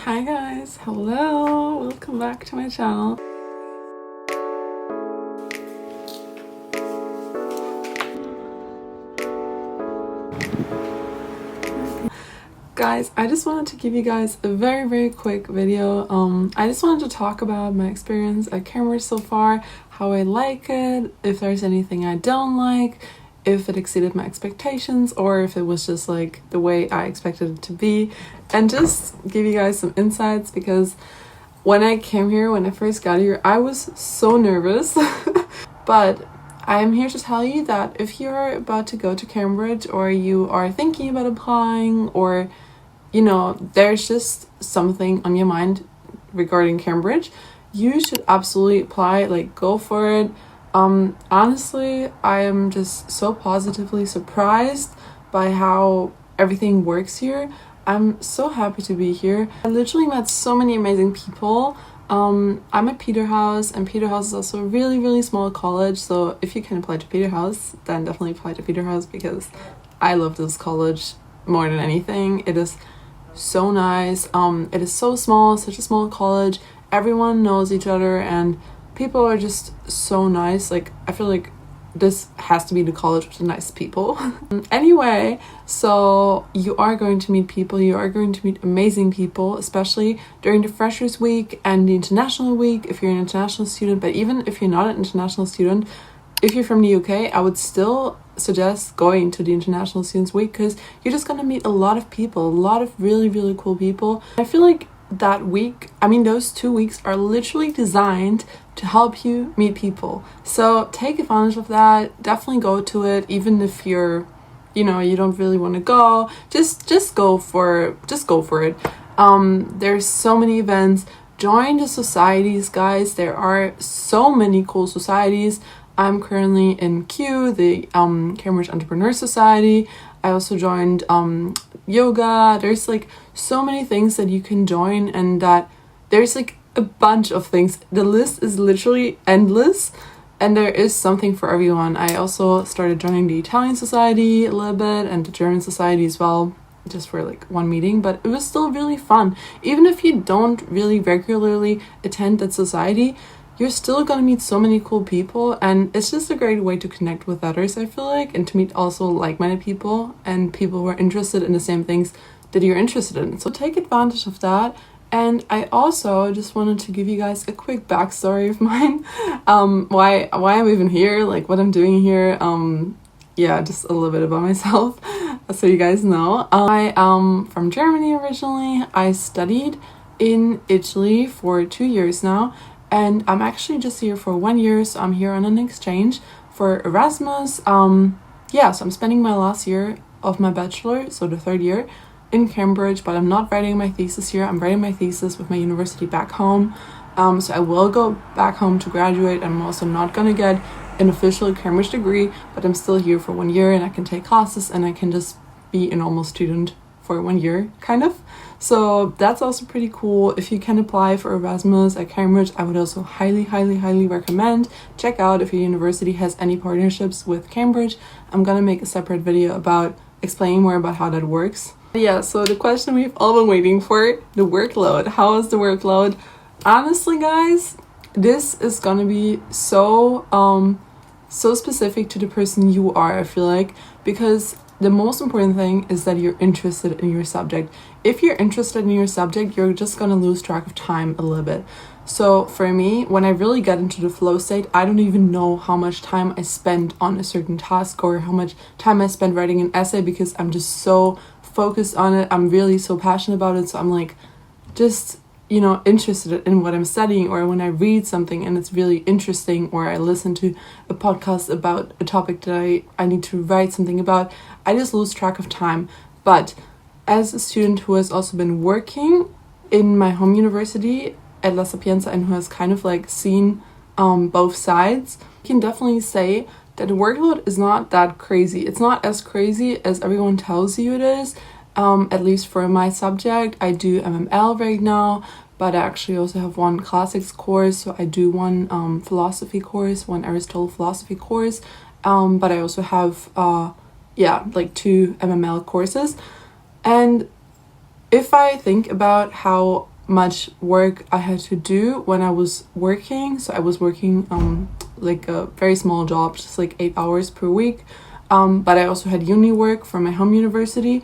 Hi guys, hello, welcome back to my channel. Guys, I just wanted to give you guys a very quick video. I just wanted to talk about my experience at Cambridge so far, how I like it, if there's anything I don't like, if it exceeded my expectations, or if it was just like the way I expected it to be, and just give you guys some insights, because when I came here, when I first got here, I was so nervous. But I'm here to tell you that if you're about to go to Cambridge, or you are thinking about applying, or you know, there's just something on your mind regarding Cambridge, you should absolutely apply. Like, go for it. Honestly, I am just so positively surprised by how everything works here. I'm so happy to be here. I literally met so many amazing people. I'm at Peterhouse, and Peterhouse is also a really small college, so if you can apply to Peterhouse, then definitely apply to Peterhouse, because I love this college more than anything. It is so nice. It is so small, such a small college. Everyone knows each other, and people are just so nice. Like, I feel like this has to be the college with the nice people. Anyway, so you are going to meet people, you are going to meet amazing people, especially during the Freshers Week and the International Week if you're an international student. But even if you're not an international student, if you're from the UK, I would still suggest going to the International Students Week, because you're just gonna meet a lot of people, a lot of really cool people. I feel like that week, I mean those 2 weeks, are literally designed to help you meet people. So take advantage of that. Definitely go to it, even if you're, you know, you don't really want to go. Just go for it. There's so many events. Join the societies, guys. There are so many cool societies. I'm currently in Q, the Cambridge Entrepreneur Society. I also joined yoga. There's like so many things that you can join, and that there's like a bunch of things. The list is literally endless, and there is something for everyone. I also started joining the Italian Society a little bit, and the German Society as well, just for like one meeting, but it was still really fun. Even if you don't really regularly attend that society, you're still gonna meet so many cool people, and it's just a great way to connect with others, I feel like, and to meet also like-minded people and people who are interested in the same things that you're interested in. So take advantage of that. And I also just wanted to give you guys a quick backstory of mine, why I'm even here, like what I'm doing here. Yeah, just a little bit about myself, so you guys know. I am from Germany originally. I studied in Italy for 2 years now, and I'm actually just here for 1 year, so I'm here on an exchange for Erasmus. Yeah, so I'm spending my last year of my bachelor, so the 3rd year, in Cambridge, but I'm not writing my thesis here. I'm writing my thesis with my university back home. So I will go back home to graduate. I'm also not gonna get an official Cambridge degree, but I'm still here for 1 year, and I can take classes, and I can just be a normal student for 1 year, kind of. So that's also pretty cool. If you can apply for Erasmus at Cambridge, I would also highly recommend. Check out if your university has any partnerships with Cambridge. I'm gonna make a separate video about explaining more about how that works. Yeah, so the question we've all been waiting for, the workload. How is the workload? Honestly, guys, this is gonna be so specific to the person you are, I feel like, because the most important thing is that you're interested in your subject. If you're interested in your subject, you're just gonna lose track of time a little bit. So for me, when I really get into the flow state, I don't even know how much time I spend on a certain task, or how much time I spend writing an essay, because I'm just so focused on it. I'm really so passionate about it. So I'm like, just, you know, interested in what I'm studying, or when I read something and it's really interesting, or I listen to a podcast about a topic that I need to write something about, I just lose track of time. But as a student who has also been working in my home university at La Sapienza, and who has kind of like seen both sides, I can definitely say that the workload is not that crazy. It's not as crazy as everyone tells you it is. At least for my subject, I do MML right now, but I actually also have one classics course. So I do one philosophy course, one Aristotle philosophy course. But I also have like 2 MML courses. And if I think about how much work I had to do when I was working. So I was working like a very small job, just like 8 hours per week. But I also had uni work from my home university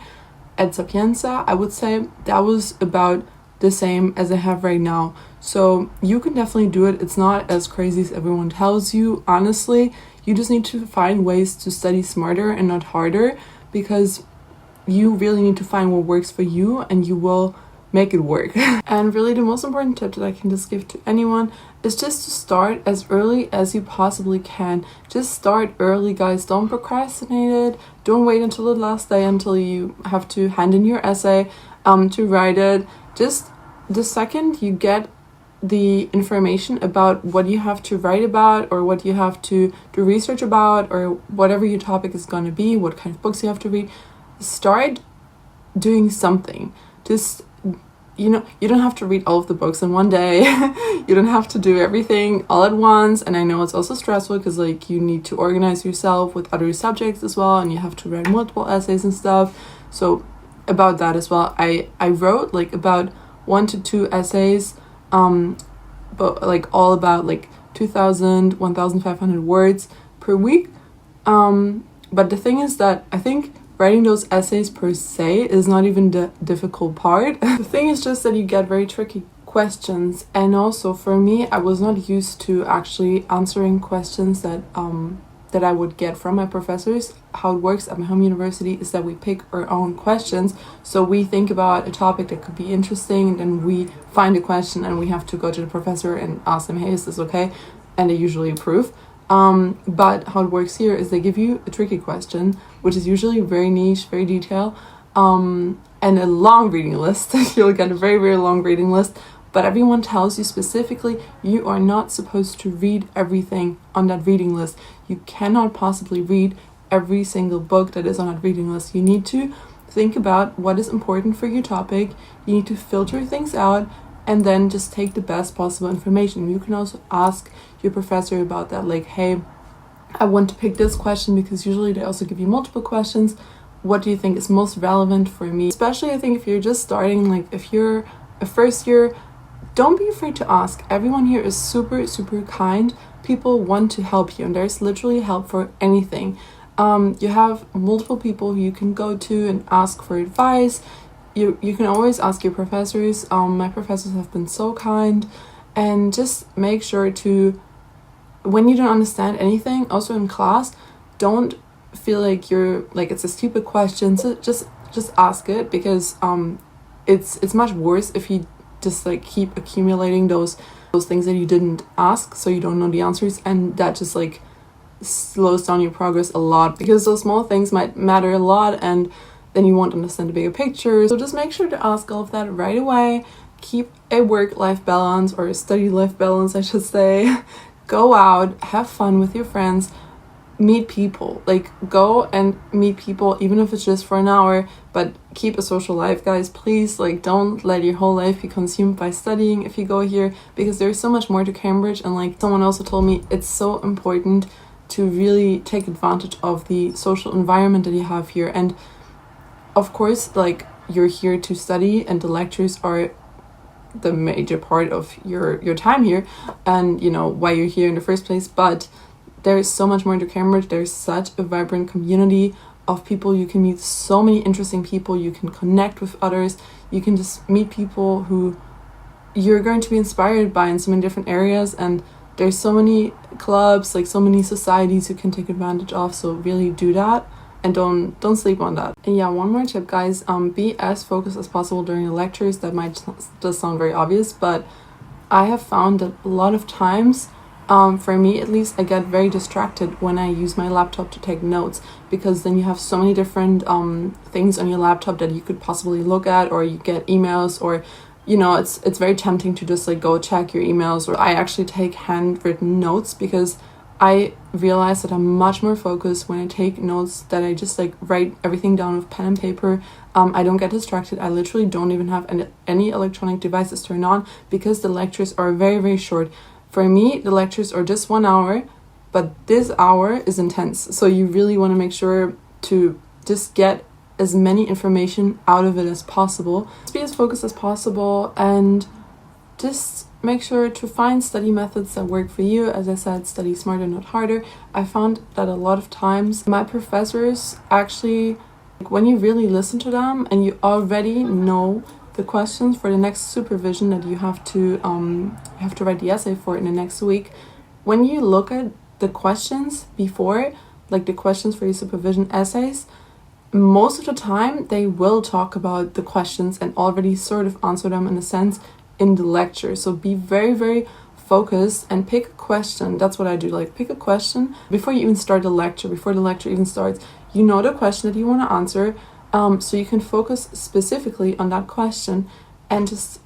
at Sapienza. I would say that was about the same as I have right now. So you can definitely do it. It's not as crazy as everyone tells you. Honestly, you just need to find ways to study smarter and not harder, because you really need to find what works for you and you will make it work. And really the most important tip that I can just give to anyone is just to start as early as you possibly can. Just start early, guys. Don't procrastinate it. Don't wait until the last day until you have to hand in your essay to write it. Just the second you get the information about what you have to write about, or what you have to do research about, or whatever your topic is going to be, what kind of books you have to read, start doing something. Just, you know, you don't have to read all of the books in one day. You don't have to do everything all at once. And I know it's also stressful because like you need to organize yourself with other subjects as well, and you have to write multiple essays and stuff. So about that as well, I wrote like about 1 to 2 essays, but like all about like 2,000, 1,500 words per week. But the thing is that I think writing those essays per se is not even the difficult part. The thing is just that you get very tricky questions, and also for me, I was not used to actually answering questions that I would get from my professors. How it works at my home university is that we pick our own questions. So we think about a topic that could be interesting, and then we find a question and we have to go to the professor and ask them, hey, is this okay? And they usually approve. But how it works here is they give you a tricky question, which is usually very niche, very detailed, and a long reading list. You'll get a very, very long reading list. But everyone tells you specifically you are not supposed to read everything on that reading list. You cannot possibly read every single book that is on that reading list. You need to think about what is important for your topic. You need to filter things out and then just take the best possible information. You can also ask your professor about that, like, hey, I want to pick this question, because usually they also give you multiple questions. What do you think is most relevant for me? Especially I think if you're just starting, like if you're a first year, don't be afraid to ask. Everyone here is super, super kind. People want to help you, and there's literally help for anything. You have multiple people who you can go to and ask for advice. You can always ask your professors. My professors have been so kind. And just make sure to, when you don't understand anything, also in class, don't feel like you're like it's a stupid question. So just ask it, because it's much worse if you just like keep accumulating those things that you didn't ask, so you don't know the answers, and that just like slows down your progress a lot, because those small things might matter a lot and then you won't understand the bigger picture. So just make sure to ask all of that right away. Keep a work-life balance, or a study-life balance I should say. Go out, have fun with your friends, meet people. Like, go and meet people, even if it's just for an hour, but keep a social life, guys. Please, like, don't let your whole life be consumed by studying if you go here, because there's so much more to Cambridge. And like someone also told me, it's so important to really take advantage of the social environment that you have here. And of course, like, you're here to study, and the lectures are the major part of your time here, and you know why you're here in the first place. But there is so much more to Cambridge. There's such a vibrant community of people. You can meet so many interesting people. You can connect with others. You can just meet people who you're going to be inspired by in so many different areas. And there's so many clubs, like so many societies you can take advantage of. So really do that, and don't sleep on that. And yeah, one more tip, guys. Be as focused as possible during the lectures. That might just sound very obvious, but I have found that a lot of times, for me at least, I get very distracted when I use my laptop to take notes, because then you have so many different things on your laptop that you could possibly look at, or you get emails, or you know, it's very tempting to just like go check your emails. Or I actually take handwritten notes, because I realize that I'm much more focused when I take notes, that I just like write everything down with pen and paper. I don't get distracted. I literally don't even have any electronic devices turned on, because the lectures are very, very short. For me, the lectures are just 1 hour, but this hour is intense. So you really want to make sure to just get as many information out of it as possible. Just be as focused as possible and just make sure to find study methods that work for you. As I said, study smarter, not harder. I found that a lot of times my professors actually, when you really listen to them and you already know the questions for the next supervision that you have to write the essay for in the next week, when you look at the questions before, like the questions for your supervision essays, most of the time they will talk about the questions and already sort of answer them in a sense in the lecture. So be very, very focused and pick a question. That's what I do. Like, pick a question before you even start the lecture, before the lecture even starts. You know the question that you want to answer, so you can focus specifically on that question and just,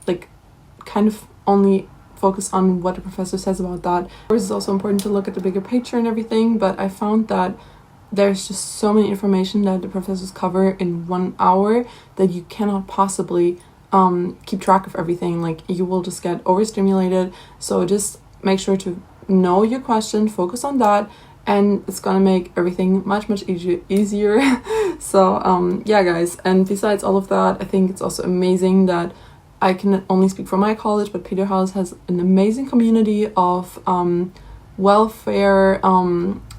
like, kind of only focus on what the professor says about that. Of course, it's also important to look at the bigger picture and everything, but I found that there's just so many information that the professors cover in 1 hour that you cannot possibly keep track of everything. Like, you will just get overstimulated. So just make sure to know your question, focus on that, and it's gonna make everything much easier. So yeah, guys, and besides all of that, I think it's also amazing that I can only speak for my college, but Peterhouse has an amazing community of welfare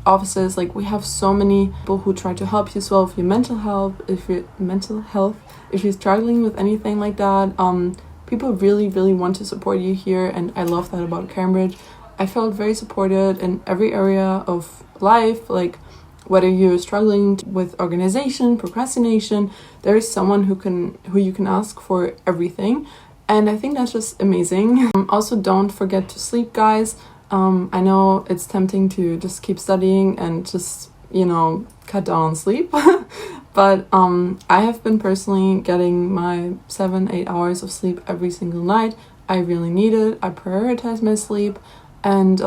offices. Like, we have so many people who try to help you as well with your mental health, if you're struggling with anything like that. People really want to support you here, and I love that about Cambridge. I felt very supported in every area of life. Like, whether you're struggling with organization, procrastination, there is someone who you can ask for everything, and I think that's just amazing. Also, don't forget to sleep, guys. I know it's tempting to just keep studying and just, cut down on sleep. But I have been personally getting my 7-8 hours of sleep every single night. I really need it. I prioritize my sleep. And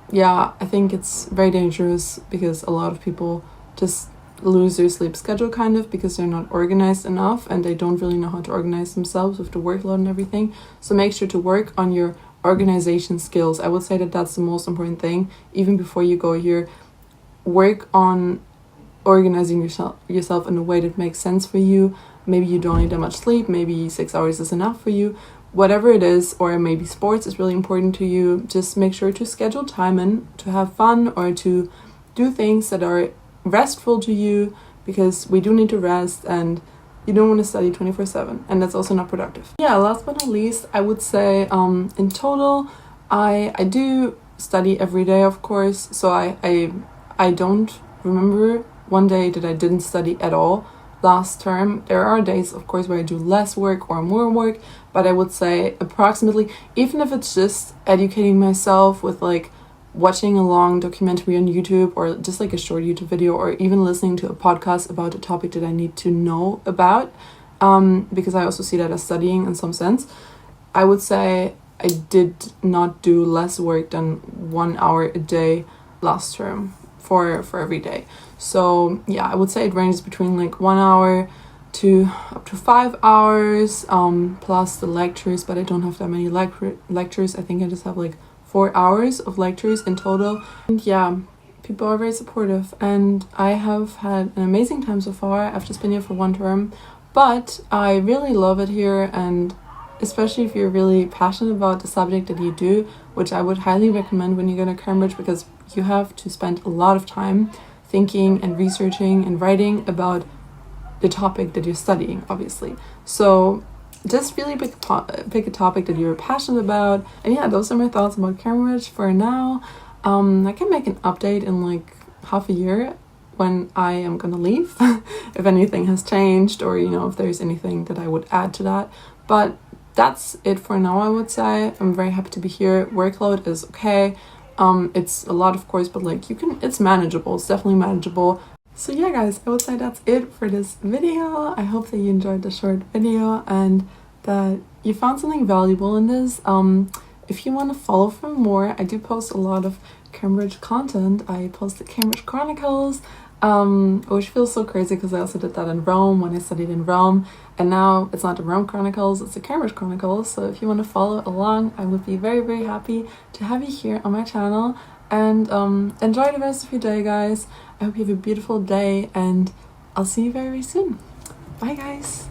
yeah, I think it's very dangerous because a lot of people just lose their sleep schedule kind of because they're not organized enough and they don't really know how to organize themselves with the workload and everything. So make sure to work on your organization skills. I would say that that's the most important thing. Even before you go here, work on organizing yourself in a way that makes sense for you. Maybe you don't need that much sleep, maybe 6 hours is enough for you, whatever it is, or maybe sports is really important to you. Just make sure to schedule time in to have fun or to do things that are restful to you, because we do need to rest and you don't want to study 24/7, and that's also not productive. Yeah, last but not least, I would say in total I do study every day, of course, so I don't remember one day that I didn't study at all last term. There are days, of course, where I do less work or more work, but I would say approximately, even if it's just educating myself with like watching a long documentary on YouTube or just like a short YouTube video, or even listening to a podcast about a topic that I need to know about, because I also see that as studying in some sense, I would say I did not do less work than 1 hour a day last term for every day. So yeah, I would say it ranges between like 1 hour to up to 5 hours, plus the lectures, but I don't have that many lectures. I think I just have like 4 hours of lectures in total. And yeah, people are very supportive and I have had an amazing time so far. I've just been here for 1 term, but I really love it here, and especially if you're really passionate about the subject that you do, which I would highly recommend when you go to Cambridge, because you have to spend a lot of time thinking and researching and writing about the topic that you're studying, obviously. So just really pick a topic that you're passionate about. And yeah, those are my thoughts about Cambridge for now. I can make an update in like half a year when I am gonna leave, if anything has changed, or if there's anything that I would add to that. But that's it for now, I would say. I'm very happy to be here. Workload is okay. It's a lot, of course, but like it's manageable. It's definitely manageable. So yeah, guys, I would say that's it for this video. I hope that you enjoyed the short video and that you found something valuable in this. If you want to follow for more, I do post a lot of Cambridge content. I post the Cambridge Chronicles, which feels so crazy because I also did that in Rome when I studied in Rome, and now it's not the Rome Chronicles, it's the Cambridge Chronicles. So if you want to follow along, I would be very happy to have you here on my channel. And enjoy the rest of your day, guys. I hope you have a beautiful day, and I'll see you very, very soon. Bye guys.